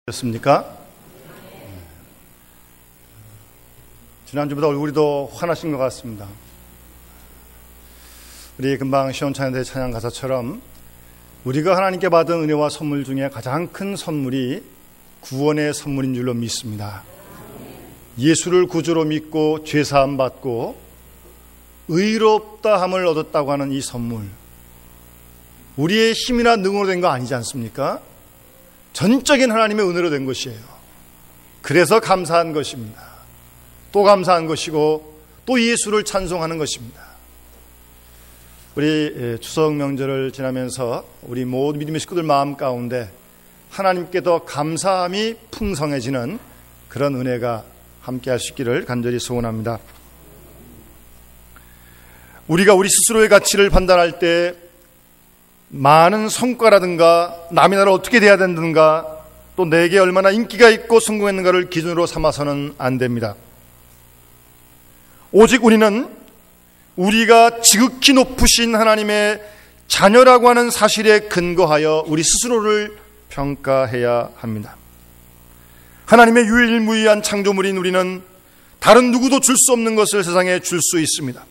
였습니까? 지난주보다 얼굴이 더 환하신 것 같습니다. 우리 금방 시온찬양대 찬양 가사처럼 우리가 하나님께 받은 은혜와 선물 중에 가장 큰 선물이 구원의 선물인 줄로 믿습니다. 예수를 구주로 믿고 죄사함 받고 의롭다함을 얻었다고 하는 이 선물, 우리의 힘이나 능으로 된 거 아니지 않습니까? 전적인 하나님의 은혜로 된 것이에요. 그래서 감사한 것입니다. 또 감사한 것이고 또 예수를 찬송하는 것입니다. 우리 추석 명절을 지나면서 우리 모든 믿음의 식구들 마음 가운데 하나님께 더 감사함이 풍성해지는 그런 은혜가 함께 할 수 있기를 간절히 소원합니다. 우리가 우리 스스로의 가치를 판단할 때 많은 성과라든가 남이 나를 어떻게 돼야 된다든가 또 내게 얼마나 인기가 있고 성공했는가를 기준으로 삼아서는 안 됩니다. 오직 우리는 우리가 지극히 높으신 하나님의 자녀라고 하는 사실에 근거하여 우리 스스로를 평가해야 합니다. 하나님의 유일무이한 창조물인 우리는 다른 누구도 줄 수 없는 것을 세상에 줄 수 있습니다.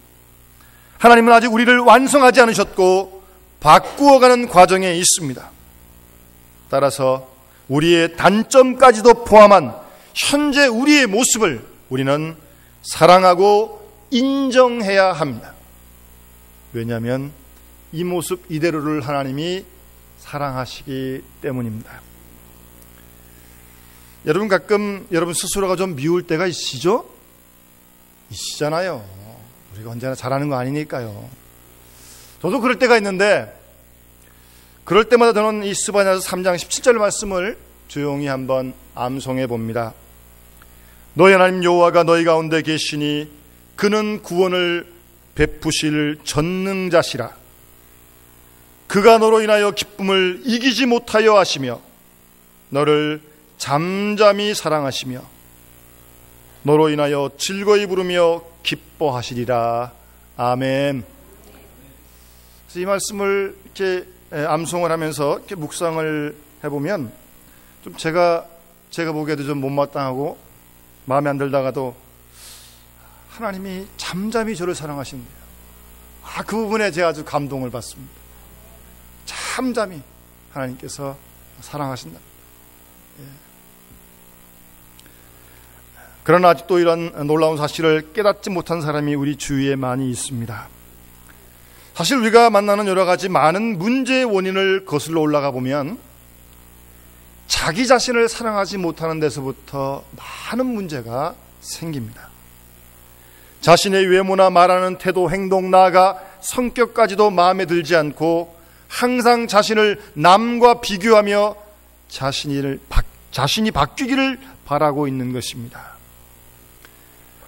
하나님은 아직 우리를 완성하지 않으셨고 바꾸어가는 과정에 있습니다. 따라서 우리의 단점까지도 포함한 현재 우리의 모습을 우리는 사랑하고 인정해야 합니다. 왜냐하면 이 모습 이대로를 하나님이 사랑하시기 때문입니다. 여러분, 가끔 여러분 스스로가 좀 미울 때가 있으시죠? 있으시잖아요. 우리가 언제나 잘하는 거 아니니까요. 저도 그럴 때가 있는데, 그럴 때마다 저는 이 스바냐서 3장 17절 말씀을 조용히 한번 암송해 봅니다. 너희 하나님 여호와가 너희 가운데 계시니 그는 구원을 베푸실 전능자시라. 그가 너로 인하여 기쁨을 이기지 못하여 하시며 너를 잠잠히 사랑하시며 너로 인하여 즐거이 부르며 기뻐하시리라. 아멘. 그래서 이 말씀을 이렇게 암송을 하면서 이렇게 묵상을 해보면 좀 제가 보기에도 좀 못마땅하고 마음에 안 들다가도 하나님이 잠잠히 저를 사랑하십니다. 그 부분에 제가 아주 감동을 받습니다. 잠잠히 하나님께서 사랑하신다. 그러나 아직도 이런 놀라운 사실을 깨닫지 못한 사람이 우리 주위에 많이 있습니다. 사실 우리가 만나는 여러 가지 많은 문제의 원인을 거슬러 올라가 보면 자기 자신을 사랑하지 못하는 데서부터 많은 문제가 생깁니다. 자신의 외모나 말하는 태도, 행동, 나아가 성격까지도 마음에 들지 않고 항상 자신을 남과 비교하며 자신이 바뀌기를 바라고 있는 것입니다.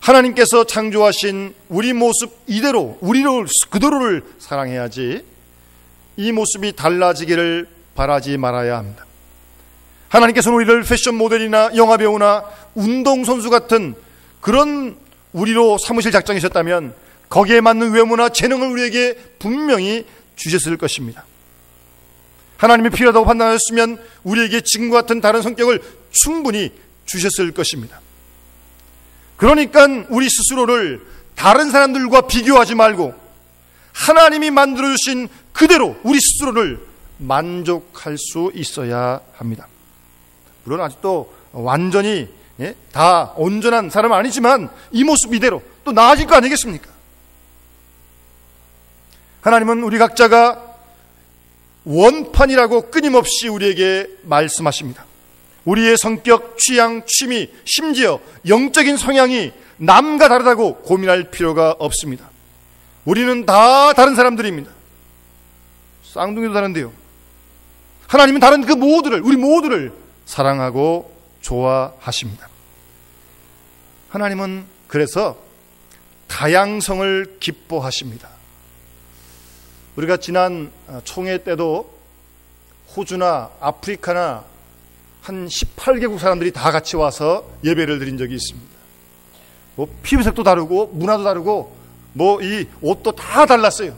하나님께서 창조하신 우리 모습 이대로, 우리를 그대로를 사랑해야지 이 모습이 달라지기를 바라지 말아야 합니다. 하나님께서는 우리를 패션 모델이나 영화배우나 운동선수 같은 그런 우리로 삼으실 작정이셨다면 거기에 맞는 외모나 재능을 우리에게 분명히 주셨을 것입니다. 하나님이 필요하다고 판단하셨으면 우리에게 지금과 같은 다른 성격을 충분히 주셨을 것입니다. 그러니까 우리 스스로를 다른 사람들과 비교하지 말고 하나님이 만들어주신 그대로 우리 스스로를 만족할 수 있어야 합니다. 물론 아직도 완전히 다 온전한 사람은 아니지만 이 모습 이대로 또 나아질 거 아니겠습니까? 하나님은 우리 각자가 원판이라고 끊임없이 우리에게 말씀하십니다. 우리의 성격, 취향, 취미, 심지어 영적인 성향이 남과 다르다고 고민할 필요가 없습니다. 우리는 다 다른 사람들입니다. 쌍둥이도 다른데요. 하나님은 다른 그 모두를, 우리 모두를 사랑하고 좋아하십니다. 하나님은 그래서 다양성을 기뻐하십니다. 우리가 지난 총회 때도 호주나 아프리카나 한 18개국 사람들이 다 같이 와서 예배를 드린 적이 있습니다. 피부색도 다르고 문화도 다르고 이 옷도 다 달랐어요.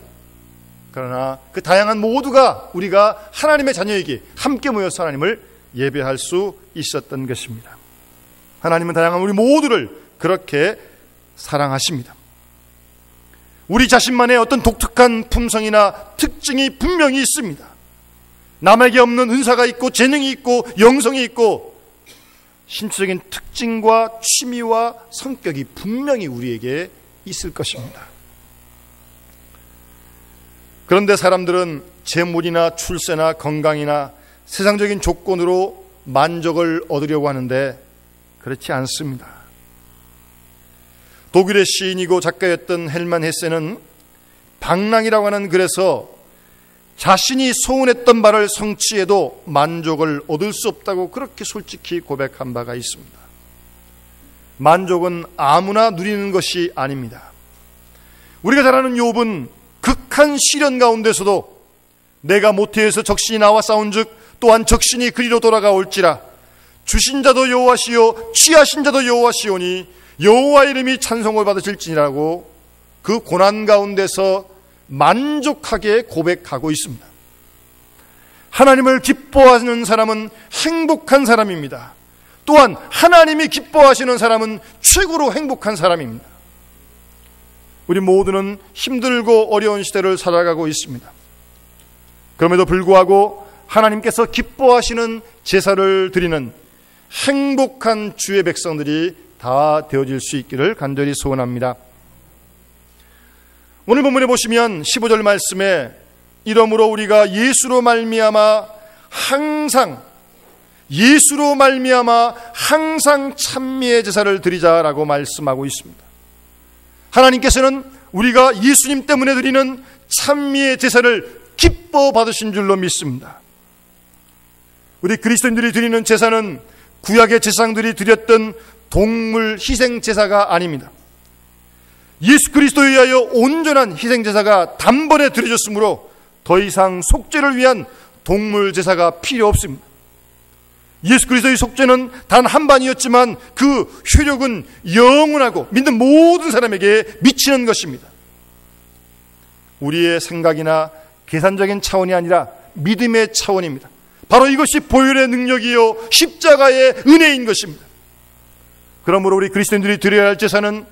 그러나 그 다양한 모두가 우리가 하나님의 자녀에게 함께 모여서 하나님을 예배할 수 있었던 것입니다. 하나님은 다양한 우리 모두를 그렇게 사랑하십니다. 우리 자신만의 어떤 독특한 품성이나 특징이 분명히 있습니다. 남에게 없는 은사가 있고 재능이 있고 영성이 있고 신체적인 특징과 취미와 성격이 분명히 우리에게 있을 것입니다. 그런데 사람들은 재물이나 출세나 건강이나 세상적인 조건으로 만족을 얻으려고 하는데 그렇지 않습니다. 독일의 시인이고 작가였던 헬만 헤세는 방랑이라고 하는 글에서 자신이 소원했던 바를 성취해도 만족을 얻을 수 없다고 그렇게 솔직히 고백한 바가 있습니다. 만족은 아무나 누리는 것이 아닙니다. 우리가 잘 아는 욥은 극한 시련 가운데서도 내가 모태에서 적신이 나와 싸운즉 또한 적신이 그리로 돌아가올지라 주신 자도 여호와시요 취하신 자도 여호와시오니 여호와 이름이 찬송을 받으실지니라고 그 고난 가운데서 만족하게 고백하고 있습니다. 하나님을 기뻐하는 사람은 행복한 사람입니다. 또한 하나님이 기뻐하시는 사람은 최고로 행복한 사람입니다. 우리 모두는 힘들고 어려운 시대를 살아가고 있습니다. 그럼에도 불구하고 하나님께서 기뻐하시는 제사를 드리는 행복한 주의 백성들이 다 되어질 수 있기를 간절히 소원합니다. 오늘 본문에 보시면 15절 말씀에 이러므로 우리가 예수로 말미암아 항상 찬미의 제사를 드리자라고 말씀하고 있습니다. 하나님께서는 우리가 예수님 때문에 드리는 찬미의 제사를 기뻐 받으신 줄로 믿습니다. 우리 그리스도인들이 드리는 제사는 구약의 제사장들이 드렸던 동물 희생 제사가 아닙니다. 예수 그리스도에 의하여 온전한 희생 제사가 단번에 드려졌으므로 더 이상 속죄를 위한 동물 제사가 필요 없습니다. 예수 그리스도의 속죄는 단 한 번이었지만 그 효력은 영원하고 믿는 모든 사람에게 미치는 것입니다. 우리의 생각이나 계산적인 차원이 아니라 믿음의 차원입니다. 바로 이것이 보혈의 능력이요 십자가의 은혜인 것입니다. 그러므로 우리 그리스도인들이 드려야 할 제사는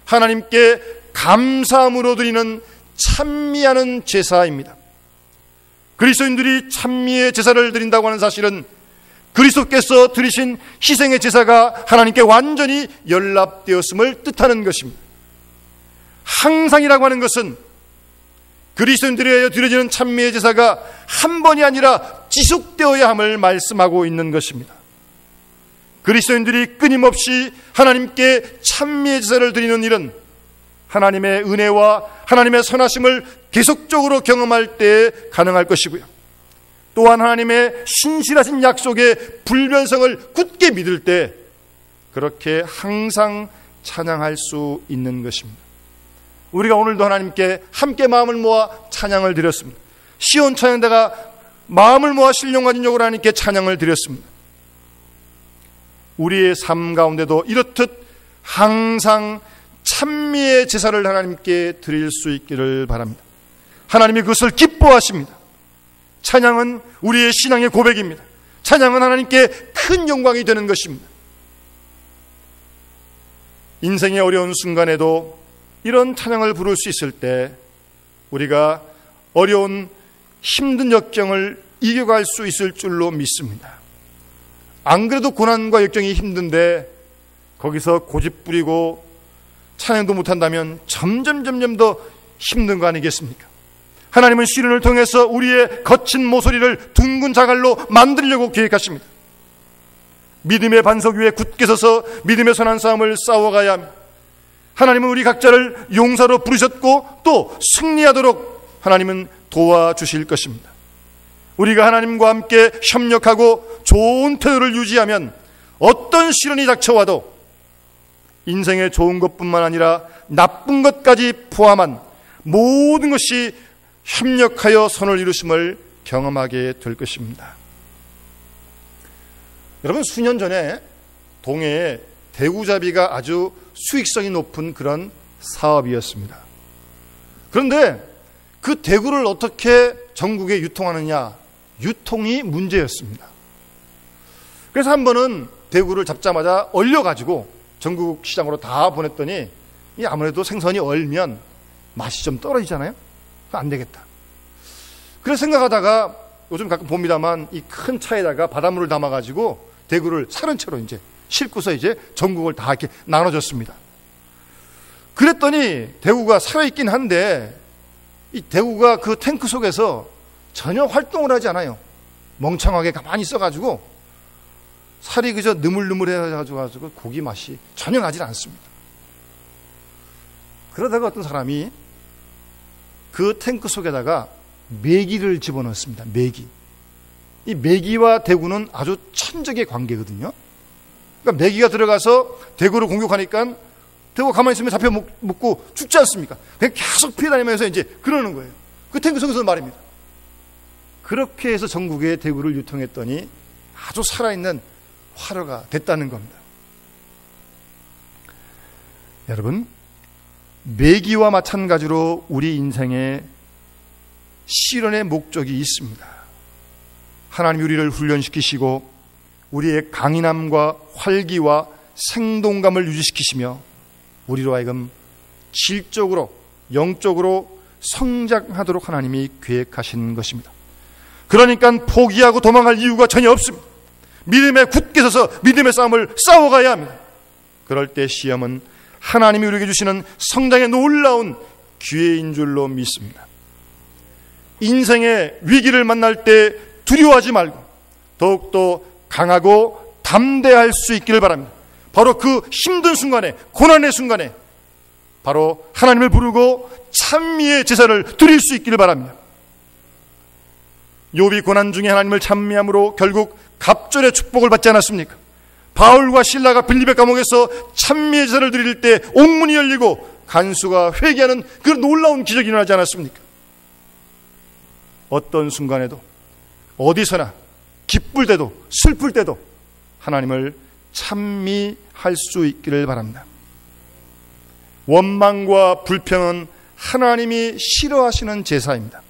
하나님께 감사함으로 드리는 찬미하는 제사입니다. 그리스도인들이 찬미의 제사를 드린다고 하는 사실은 그리스도께서 드리신 희생의 제사가 하나님께 완전히 연락되었음을 뜻하는 것입니다. 항상이라고 하는 것은 그리스도인들에 의하여 드려지는 찬미의 제사가 한 번이 아니라 지속되어야 함을 말씀하고 있는 것입니다. 그리스도인들이 끊임없이 하나님께 찬미의 제사를 드리는 일은 하나님의 은혜와 하나님의 선하심을 계속적으로 경험할 때 가능할 것이고요. 또한 하나님의 신실하신 약속의 불변성을 굳게 믿을 때 그렇게 항상 찬양할 수 있는 것입니다. 우리가 오늘도 하나님께 함께 마음을 모아 찬양을 드렸습니다. 시온 찬양대가 마음을 모아 신령과 진정으로 하나님께 찬양을 드렸습니다. 우리의 삶 가운데도 이렇듯 항상 찬미의 제사를 하나님께 드릴 수 있기를 바랍니다. 하나님이 그것을 기뻐하십니다. 찬양은 우리의 신앙의 고백입니다. 찬양은 하나님께 큰 영광이 되는 것입니다. 인생의 어려운 순간에도 이런 찬양을 부를 수 있을 때 우리가 어려운 힘든 역경을 이겨갈 수 있을 줄로 믿습니다. 안 그래도 고난과 역경이 힘든데 거기서 고집부리고 찬양도 못한다면 점점 더 힘든 거 아니겠습니까? 하나님은 시련을 통해서 우리의 거친 모서리를 둥근 자갈로 만들려고 계획하십니다. 믿음의 반석 위에 굳게 서서 믿음의 선한 싸움을 싸워가야 합니다. 하나님은 우리 각자를 용사로 부르셨고 또 승리하도록 하나님은 도와주실 것입니다. 우리가 하나님과 함께 협력하고 좋은 태도를 유지하면 어떤 시련이 닥쳐와도 인생의 좋은 것뿐만 아니라 나쁜 것까지 포함한 모든 것이 협력하여 선을 이루심을 경험하게 될 것입니다. 여러분, 수년 전에 동해에 대구잡이가 아주 수익성이 높은 그런 사업이었습니다. 그런데 그 대구를 어떻게 전국에 유통하느냐, 유통이 문제였습니다. 그래서 한 번은 대구를 잡자마자 얼려가지고 전국 시장으로 다 보냈더니 이 아무래도 생선이 얼면 맛이 좀 떨어지잖아요. 안 되겠다. 그래서 생각하다가 요즘 가끔 봅니다만 이 큰 차에다가 바닷물을 담아가지고 대구를 사른 채로 이제 싣고서 이제 전국을 다 이렇게 나눠줬습니다. 그랬더니 대구가 살아있긴 한데 이 대구가 그 탱크 속에서 전혀 활동을 하지 않아요. 멍청하게 가만히 있어가지고 살이 그저 느물느물해가지고 고기 맛이 전혀 나질 않습니다. 그러다가 어떤 사람이 그 탱크 속에다가 메기를 집어넣습니다. 메기. 이 메기와 대구는 아주 천적의 관계거든요. 그러니까 메기가 들어가서 대구를 공격하니까 대구가 가만히 있으면 잡혀 먹고 죽지 않습니까? 그냥 계속 피해 다니면서 이제 그러는 거예요. 그 탱크 속에서 말입니다. 그렇게 해서 전국에 대구를 유통했더니 아주 살아있는 화로가 됐다는 겁니다. 여러분, 메기와 마찬가지로 우리 인생에 실현의 목적이 있습니다. 하나님 우리를 훈련시키시고 우리의 강인함과 활기와 생동감을 유지시키시며 우리로 하여금 질적으로 영적으로 성장하도록 하나님이 계획하신 것입니다. 그러니까 포기하고 도망갈 이유가 전혀 없습니다. 믿음에 굳게 서서 믿음의 싸움을 싸워가야 합니다. 그럴 때 시험은 하나님이 우리에게 주시는 성장의 놀라운 기회인 줄로 믿습니다. 인생의 위기를 만날 때 두려워하지 말고 더욱더 강하고 담대할 수 있기를 바랍니다. 바로 그 힘든 순간에, 고난의 순간에 바로 하나님을 부르고 찬미의 제사를 드릴 수 있기를 바랍니다. 욥이 고난 중에 하나님을 찬미함으로 결국 갑절의 축복을 받지 않았습니까? 바울과 실라가 빌립의 감옥에서 찬미의 제사를 드릴 때 옥문이 열리고 간수가 회개하는 그 놀라운 기적이 일어나지 않았습니까? 어떤 순간에도 어디서나 기쁠 때도 슬플 때도 하나님을 찬미할 수 있기를 바랍니다. 원망과 불평은 하나님이 싫어하시는 제사입니다.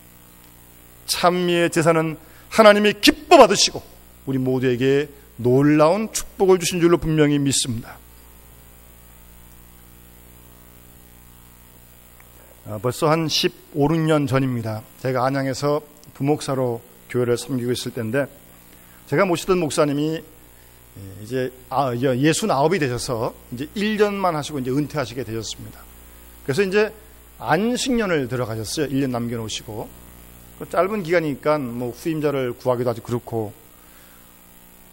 찬미의 제사는 하나님이 기뻐 받으시고 우리 모두에게 놀라운 축복을 주신 줄로 분명히 믿습니다. 벌써 한 15, 16년 전입니다. 제가 안양에서 부목사로 교회를 섬기고 있을 때인데 제가 모시던 목사님이 이제 69이 되셔서 이제 1년만 하시고 이제 은퇴하시게 되셨습니다. 그래서 이제 안식년을 들어가셨어요. 1년 남겨놓으시고. 짧은 기간이니까 뭐 후임자를 구하기도 아주 그렇고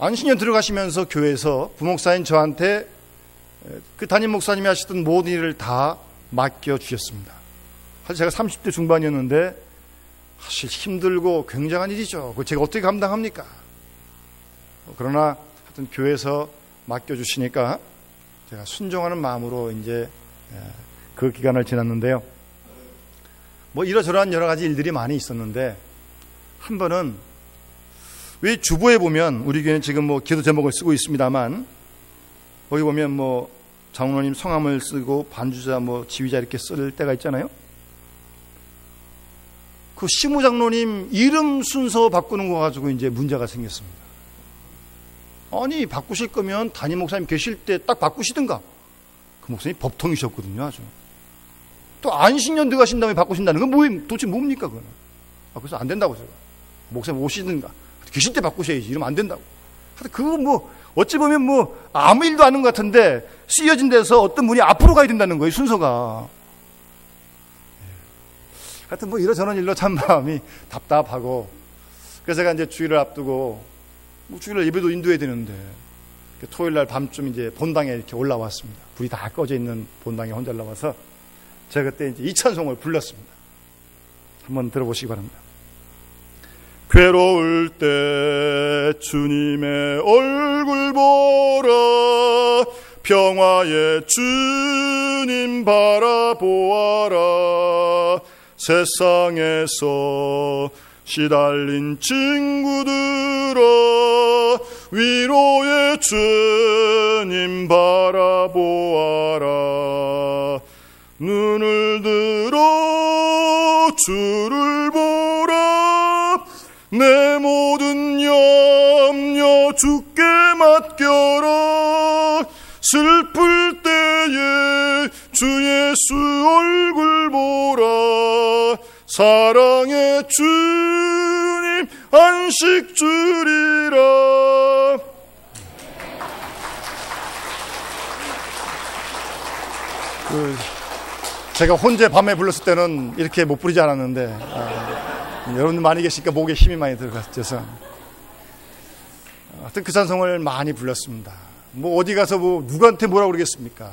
안식년 들어가시면서 교회에서 부목사인 저한테 그 담임 목사님이 하시던 모든 일을 다 맡겨주셨습니다. 사실 제가 30대 중반이었는데 사실 힘들고 굉장한 일이죠. 그걸 제가 어떻게 감당합니까? 그러나 하여튼 교회에서 맡겨주시니까 제가 순종하는 마음으로 이제 그 기간을 지났는데요. 뭐 이러저러한 여러 가지 일들이 많이 있었는데 한 번은 왜 주보에 보면 우리 교회는 지금 뭐 기도 제목을 쓰고 있습니다만 거기 보면 뭐 장로님 성함을 쓰고 반주자 뭐 지휘자 이렇게 쓸 때가 있잖아요. 그 시무장로님 이름 순서 바꾸는 거 가지고 이제 문제가 생겼습니다. 아니 바꾸실 거면 담임 목사님 계실 때 딱 바꾸시든가. 그 목사님 법통이셨거든요. 아주. 또 안식년 들어가신 다음에 바꾸신다는 건 도대체 뭡니까 그거는. 그래서 안 된다고 제가. 목사님 오시든가 계실 때 바꾸셔야지. 이러면 안 된다고. 하여튼 그거 뭐 어찌 보면 뭐 아무 일도 아닌 것 같은데 쓰여진 데서 어떤 분이 앞으로 가야 된다는 거예요. 순서가. 하여튼 뭐 이러저런 일로 참 마음이 답답하고 그래서 제가 이제 주일을 앞두고 뭐 주일날 예배도 인도해야 되는데 토요일날 밤쯤 이제 본당에 이렇게 올라왔습니다. 불이 다 꺼져 있는 본당에 혼자 올라와서 제가 그때 이제 이찬송을 불렀습니다. 한번 들어보시기 바랍니다. 괴로울 때 주님의 얼굴 보라 평화의 주님 바라보아라 세상에서 시달린 친구들아 위로의 주님 바라보아라 눈을 들어 주를 보라 내 모든 염려 주께 맡겨라. 슬플 때에 주 예수 얼굴 보라. 사랑의 주님 안식 주리라. 제가 혼자 밤에 불렀을 때는 이렇게 못 부르지 않았는데 여러분들 많이 계시니까 목에 힘이 많이 들어갔죠. 하여튼 그 찬송을 많이 불렀습니다. 뭐 어디 가서 뭐 누구한테 뭐라고 그러겠습니까?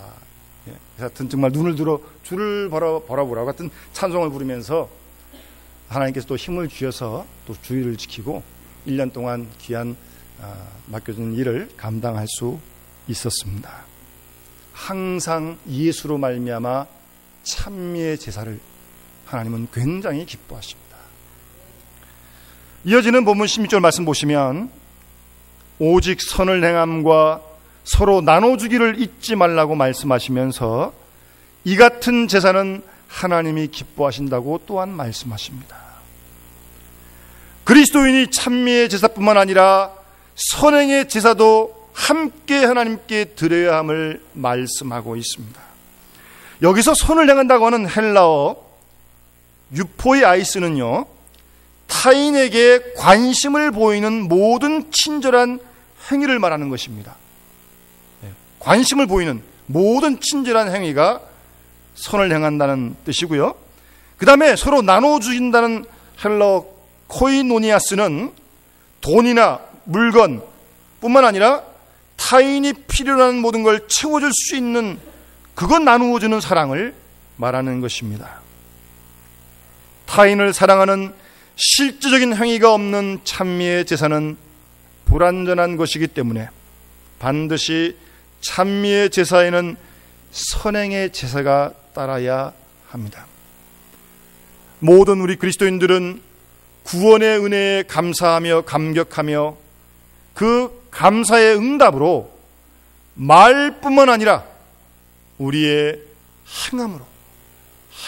하여튼 정말 눈을 들어 주를 바라보라고 같은 찬송을 부르면서 하나님께서 또 힘을 주셔서 또 주의를 지키고 1년 동안 귀한 맡겨진 일을 감당할 수 있었습니다. 항상 예수로 말미암아 찬미의 제사를 하나님은 굉장히 기뻐하십니다. 이어지는 본문 16절 말씀 보시면 오직 선을 행함과 서로 나눠주기를 잊지 말라고 말씀하시면서 이 같은 제사는 하나님이 기뻐하신다고 또한 말씀하십니다. 그리스도인이 찬미의 제사뿐만 아니라 선행의 제사도 함께 하나님께 드려야 함을 말씀하고 있습니다. 여기서 손을 향한다고 하는 헬라어 유포이 아이스는요, 타인에게 관심을 보이는 모든 친절한 행위를 말하는 것입니다. 관심을 보이는 모든 친절한 행위가 선을 향한다는 뜻이고요. 그 다음에 서로 나눠주신다는 헬라어 코이노니아스는 돈이나 물건 뿐만 아니라 타인이 필요로 하는 모든 걸 채워줄 수 있는 그것 나누어주는 사랑을 말하는 것입니다. 타인을 사랑하는 실제적인 행위가 없는 찬미의 제사는 불완전한 것이기 때문에 반드시 찬미의 제사에는 선행의 제사가 따라야 합니다. 모든 우리 그리스도인들은 구원의 은혜에 감사하며 감격하며 그 감사의 응답으로 말뿐만 아니라 우리의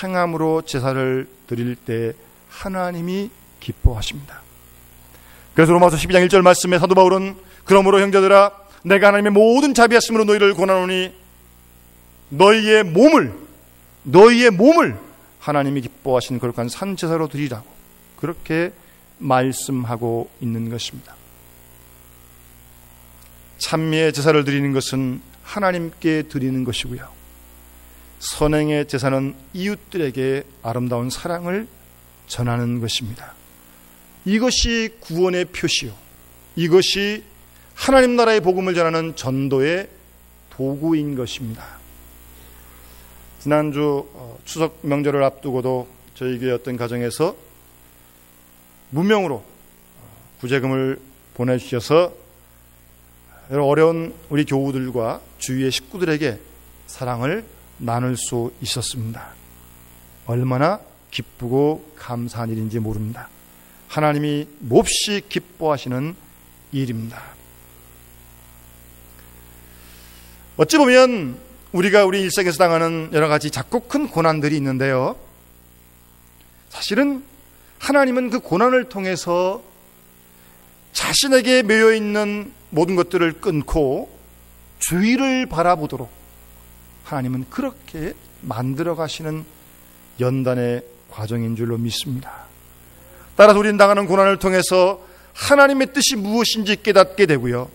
행함으로 제사를 드릴 때 하나님이 기뻐하십니다. 그래서 로마서 12장 1절 말씀에 사도 바울은 그러므로 형제들아 내가 하나님의 모든 자비하심으로 너희를 권하노니 너희의 몸을 하나님이 기뻐하신 거룩한 산제사로 드리라고 그렇게 말씀하고 있는 것입니다. 찬미의 제사를 드리는 것은 하나님께 드리는 것이고요. 선행의 제사는 이웃들에게 아름다운 사랑을 전하는 것입니다. 이것이 구원의 표시요, 이것이 하나님 나라의 복음을 전하는 전도의 도구인 것입니다. 지난주 추석 명절을 앞두고도 저희 교회 어떤 가정에서 무명으로 구제금을 보내주셔서 어려운 우리 교우들과 주위의 식구들에게 사랑을 나눌 수 있었습니다. 얼마나 기쁘고 감사한 일인지 모릅니다. 하나님이 몹시 기뻐하시는 일입니다. 어찌 보면 우리가 우리 일생에서 당하는 여러 가지 작고 큰 고난들이 있는데요, 사실은 하나님은 그 고난을 통해서 자신에게 매여있는 모든 것들을 끊고 주의를 바라보도록 하나님은 그렇게 만들어 가시는 연단의 과정인 줄로 믿습니다. 따라서 우리는 당하는 고난을 통해서 하나님의 뜻이 무엇인지 깨닫게 되고요,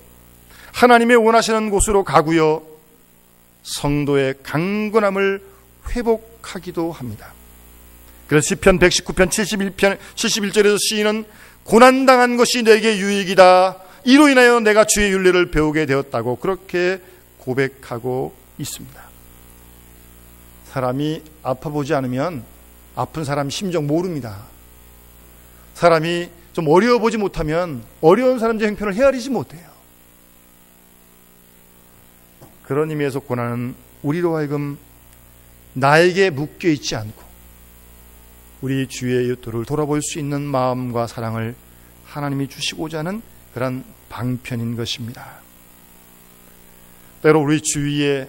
하나님의 원하시는 곳으로 가고요, 성도의 강건함을 회복하기도 합니다. 그래서 시편 119편 71절에서 시인은 고난당한 것이 내게 유익이다, 이로 인하여 내가 주의 윤례를 배우게 되었다고 그렇게 고백하고 있습니다. 사람이 아파보지 않으면 아픈 사람 심정 모릅니다. 사람이 좀 어려워보지 못하면 어려운 사람의 형편을 헤아리지 못해요. 그런 의미에서 고난은 우리로 하여금 나에게 묶여있지 않고 우리 주위의 이웃들을 돌아볼 수 있는 마음과 사랑을 하나님이 주시고자 하는 그런 방편인 것입니다. 때로 우리 주위에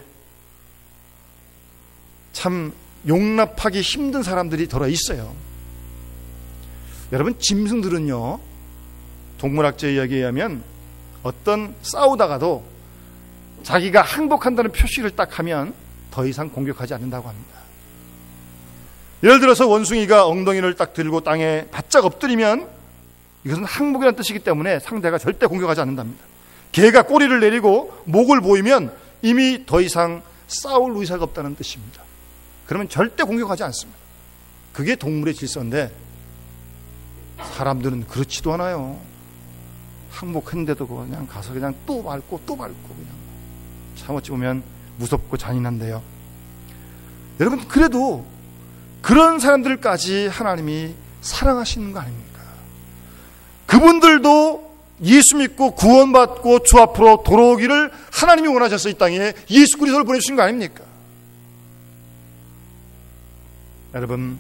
참 용납하기 힘든 사람들이 들어 있어요. 여러분, 짐승들은요, 동물학자 이야기에 의하면 어떤 싸우다가도 자기가 항복한다는 표시를 딱 하면 더 이상 공격하지 않는다고 합니다. 예를 들어서 원숭이가 엉덩이를 딱 들고 땅에 바짝 엎드리면 이것은 항복이라는 뜻이기 때문에 상대가 절대 공격하지 않는답니다. 개가 꼬리를 내리고 목을 보이면 이미 더 이상 싸울 의사가 없다는 뜻입니다. 그러면 절대 공격하지 않습니다. 그게 동물의 질서인데 사람들은 그렇지도 않아요. 항복했는데도 그냥 가서 그냥 또 밟고 그냥 참 어찌 보면 무섭고 잔인한데요. 여러분, 그래도 그런 사람들까지 하나님이 사랑하시는 거 아닙니까? 그분들도 예수 믿고 구원받고 주 앞으로 돌아오기를 하나님이 원하셔서 이 땅에 예수 그리스도를 보내주신 거 아닙니까? 여러분,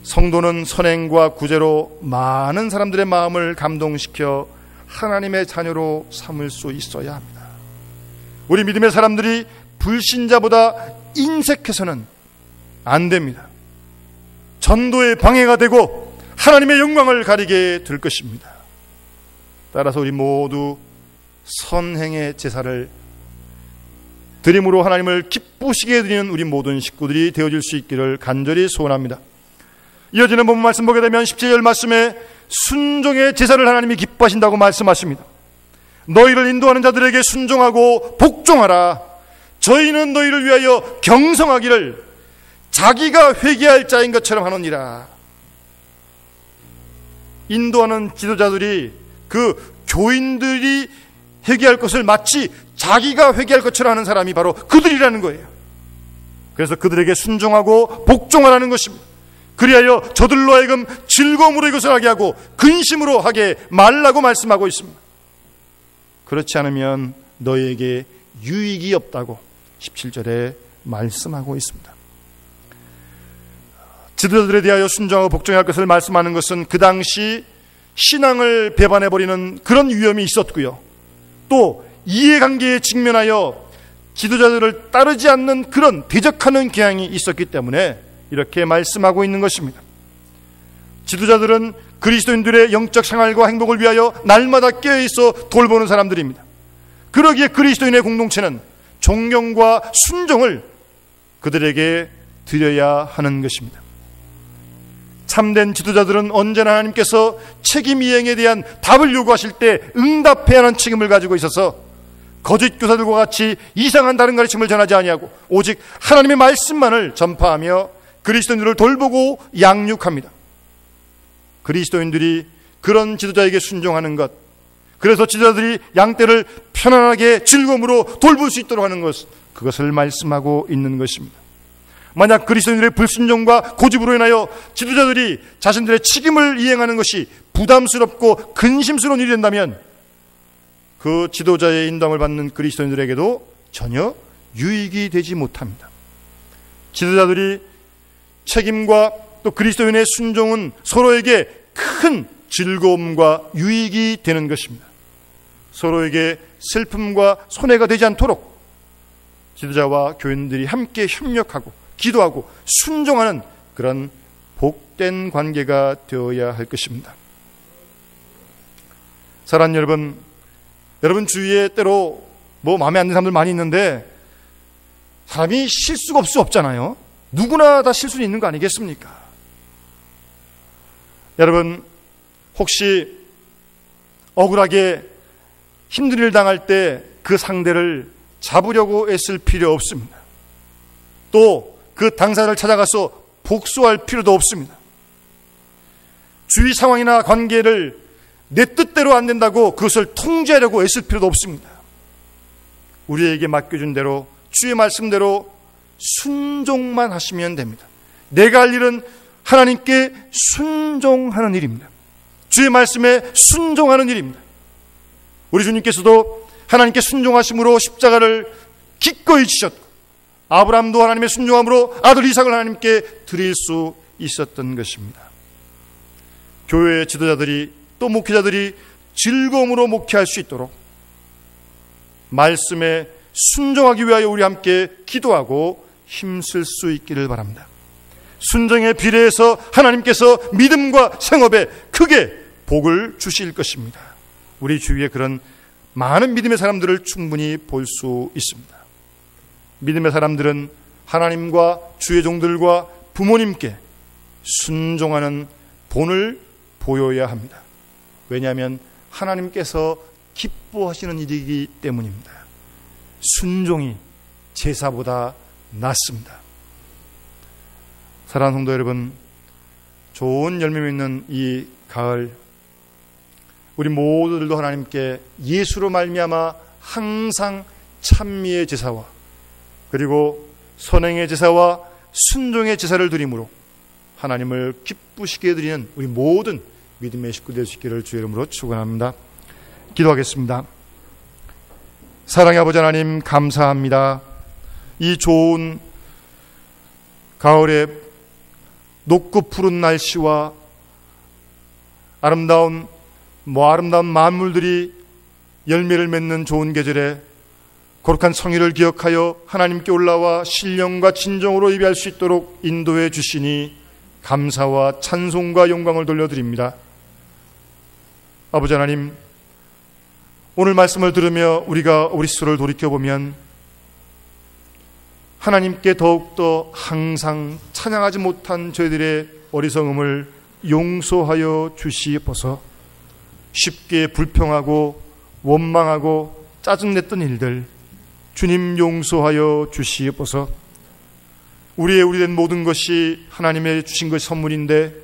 성도는 선행과 구제로 많은 사람들의 마음을 감동시켜 하나님의 자녀로 삼을 수 있어야 합니다. 우리 믿음의 사람들이 불신자보다 인색해서는 안 됩니다. 전도의 방해가 되고 하나님의 영광을 가리게 될 것입니다. 따라서 우리 모두 선행의 제사를 드림으로 하나님을 기쁘시게 드리는 우리 모든 식구들이 되어질 수 있기를 간절히 소원합니다. 이어지는 본문 말씀 보게 되면 17절 말씀에 순종의 제사를 하나님이 기뻐하신다고 말씀하십니다. 너희를 인도하는 자들에게 순종하고 복종하라. 저희는 너희를 위하여 경성하기를 자기가 회개할 자인 것처럼 하노니라. 인도하는 지도자들이 그 교인들이 회개할 것을 마치 자기가 회개할 것처럼 하는 사람이 바로 그들이라는 거예요. 그래서 그들에게 순종하고 복종하라는 것입니다. 그리하여 저들로 하여금 즐거움으로 이것을 하게 하고 근심으로 하게 말라고 말씀하고 있습니다. 그렇지 않으면 너희에게 유익이 없다고 17절에 말씀하고 있습니다. 지도자들에 대하여 순종하고 복종할 것을 말씀하는 것은 그 당시 신앙을 배반해버리는 그런 위험이 있었고요. 또 이해관계에 직면하여 지도자들을 따르지 않는 그런 대적하는 경향이 있었기 때문에 이렇게 말씀하고 있는 것입니다. 지도자들은 그리스도인들의 영적 생활과 행복을 위하여 날마다 깨어있어 돌보는 사람들입니다. 그러기에 그리스도인의 공동체는 존경과 순종을 그들에게 드려야 하는 것입니다. 참된 지도자들은 언제나 하나님께서 책임 이행에 대한 답을 요구하실 때 응답해야 하는 책임을 가지고 있어서 거짓 교사들과 같이 이상한 다른 가르침을 전하지 아니하고 오직 하나님의 말씀만을 전파하며 그리스도인들을 돌보고 양육합니다. 그리스도인들이 그런 지도자에게 순종하는 것, 그래서 지도자들이 양떼를 편안하게 즐거움으로 돌볼 수 있도록 하는 것, 그것을 말씀하고 있는 것입니다. 만약 그리스도인들의 불순종과 고집으로 인하여 지도자들이 자신들의 책임을 이행하는 것이 부담스럽고 근심스러운 일이 된다면 그 지도자의 인도함을 받는 그리스도인들에게도 전혀 유익이 되지 못합니다. 지도자들이 책임과 또 그리스도인의 순종은 서로에게 큰 즐거움과 유익이 되는 것입니다. 서로에게 슬픔과 손해가 되지 않도록 지도자와 교인들이 함께 협력하고 기도하고 순종하는 그런 복된 관계가 되어야 할 것입니다. 사랑하는 여러분 주위에 때로 마음에 안 드는 사람들 많이 있는데 사람이 실수가 없을 수 없잖아요. 누구나 다 실수는 있는 거 아니겠습니까? 여러분, 혹시 억울하게 힘든 일을 당할 때 그 상대를 잡으려고 애쓸 필요 없습니다. 또 그 당사자를 찾아가서 복수할 필요도 없습니다. 주위 상황이나 관계를 내 뜻대로 안 된다고 그것을 통제하려고 애쓸 필요도 없습니다. 우리에게 맡겨준 대로 주의 말씀대로 순종만 하시면 됩니다. 내가 할 일은 하나님께 순종하는 일입니다. 주의 말씀에 순종하는 일입니다. 우리 주님께서도 하나님께 순종하심으로 십자가를 기꺼이 지셨고 아브라함도 하나님의 순종함으로 아들 이삭을 하나님께 드릴 수 있었던 것입니다. 교회의 지도자들이 또 목회자들이 즐거움으로 목회할 수 있도록 말씀에 순종하기 위하여 우리 함께 기도하고 힘쓸 수 있기를 바랍니다. 순종에 비례해서 하나님께서 믿음과 생업에 크게 복을 주실 것입니다. 우리 주위에 그런 많은 믿음의 사람들을 충분히 볼 수 있습니다. 믿음의 사람들은 하나님과 주의 종들과 부모님께 순종하는 본을 보여야 합니다. 왜냐하면 하나님께서 기뻐하시는 일이기 때문입니다. 순종이 제사보다 낫습니다. 사랑하는 성도 여러분, 좋은 열매 맺는 이 가을, 우리 모두들도 하나님께 예수로 말미암아 항상 찬미의 제사와 그리고 선행의 제사와 순종의 제사를 드림으로 하나님을 기쁘시게 드리는 우리 모든 믿음의 식구 될 수 있기를 주의 이름으로 축원합니다. 기도하겠습니다. 사랑의 아버지 하나님, 감사합니다. 이 좋은 가을에 높고 푸른 날씨와 아름다운 만물들이 열매를 맺는 좋은 계절에 거룩한 성의를 기억하여 하나님께 올라와 신령과 진정으로 예배할 수 있도록 인도해 주시니 감사와 찬송과 영광을 돌려드립니다. 아버지 하나님, 오늘 말씀을 들으며 우리가 우리 스스로를 돌이켜보면 하나님께 더욱더 항상 찬양하지 못한 저희들의 어리석음을 용서하여 주시옵소서. 쉽게 불평하고 원망하고 짜증냈던 일들 주님 용서하여 주시옵소서. 우리의 된 모든 것이 하나님의 주신 것이 선물인데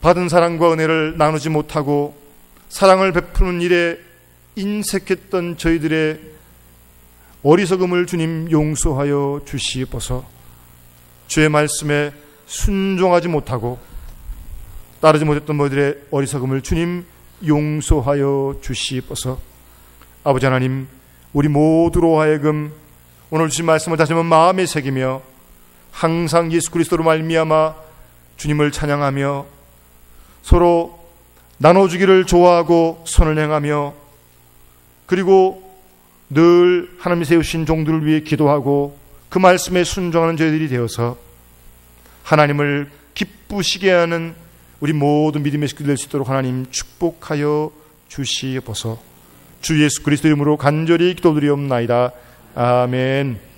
받은 사랑과 은혜를 나누지 못하고 사랑을 베푸는 일에 인색했던 저희들의 어리석음을 주님 용서하여 주시옵소서. 주의 말씀에 순종하지 못하고 따르지 못했던 모두의 어리석음을 주님 용서하여 주시옵소서. 아버지 하나님, 우리 모두로 하여금 오늘 주신 말씀을 다시 한번 마음에 새기며 항상 예수 그리스도로 말미암아 주님을 찬양하며 서로 나눠주기를 좋아하고 선을 행하며 그리고 늘 하나님이 세우신 종들을 위해 기도하고 그 말씀에 순종하는 저희들이 되어서 하나님을 기쁘시게 하는 우리 모든 믿음의 식구들 될 수 있도록 하나님 축복하여 주시옵소서. 주 예수 그리스도 이름으로 간절히 기도드리옵나이다. 아멘.